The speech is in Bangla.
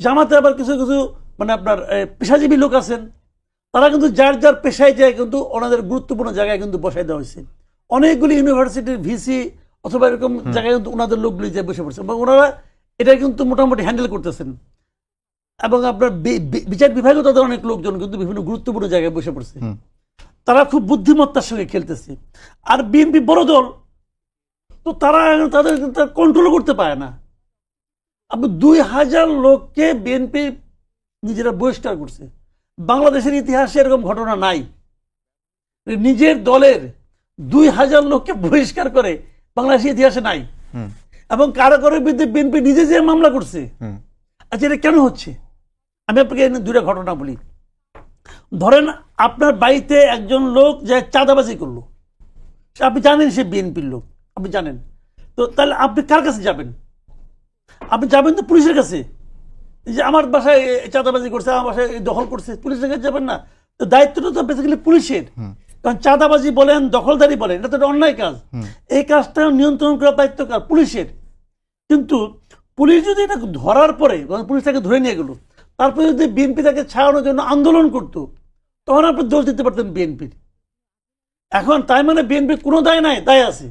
জামাতে আবার কিছু কিছু মানে আপনার পেশাজীবী লোক আছেন, তারা কিন্তু যার যার পেশায় যায় কিন্তু ওনাদের গুরুত্বপূর্ণ জায়গায় কিন্তু বসাই দেওয়া হয়েছে। অনেকগুলি ইউনিভার্সিটির ভিসি অথবা এরকম জায়গায় কিন্তু ওনাদের লোকগুলি যে বসে পড়ছে এবং ওনারা এটা কিন্তু মোটামুটি হ্যান্ডেল করতেছেন। এবং আপনার বিচার বিভাগেও তাদের অনেক লোকজন কিন্তু বিভিন্ন গুরুত্বপূর্ণ জায়গায় বসে পড়ছে। তারা খুব বুদ্ধিমত্তার সঙ্গে খেলতেছে। আর বিএনপি বড় দল, তো তারা তাদের কন্ট্রোল করতে পারে না। আপনি 2000 লোককে বিএনপি নিজেরা বহিষ্কার করছে। বাংলাদেশের ইতিহাসে এরকম ঘটনা নাই, নিজের দলের 2000 লোককে বহিষ্কার করে বাংলাদেশের ইতিহাসে নাই। এবং কারাগারের বিরুদ্ধে বিএনপি নিজে যে মামলা করছে। আচ্ছা, এটা কেন হচ্ছে? আমি আপনাকে দুইটা ঘটনা বলি। ধরেন আপনার বাড়িতে একজন লোক যে চাঁদাবাজি করলো, আপনি জানেন সে বিএনপির লোক, আপনি জানেন, তো তাহলে আপনি কার কাছে যাবেন? আপনি যাবেন তো পুলিশের কাছে, যে আমার বাসায় চাঁদাবাজি করছে, আমার বাসায় দখল করছে, পুলিশের কাছে যাবেন না? তো দায়িত্বটা তো বেসিক্যালি পুলিশের। কারণ চাঁদাবাজি বলেন, দখলদারি বলেন, এটা তো একটা অন্যায় কাজ। এই কাজটা নিয়ন্ত্রণ করার দায়িত্ব কার? পুলিশের। কিন্তু পুলিশ যদি এটা ধরার পরে, পুলিশ তাকে ধরে নিয়ে গেল, তারপরে যদি বিএনপি তাকে ছাড়ানোর জন্য আন্দোলন করতো, তখন আপনি দোষ দিতে পারতেন বিএনপির। এখন তাই মানে বিএনপির কোনো দায় নাই? দায় আছে।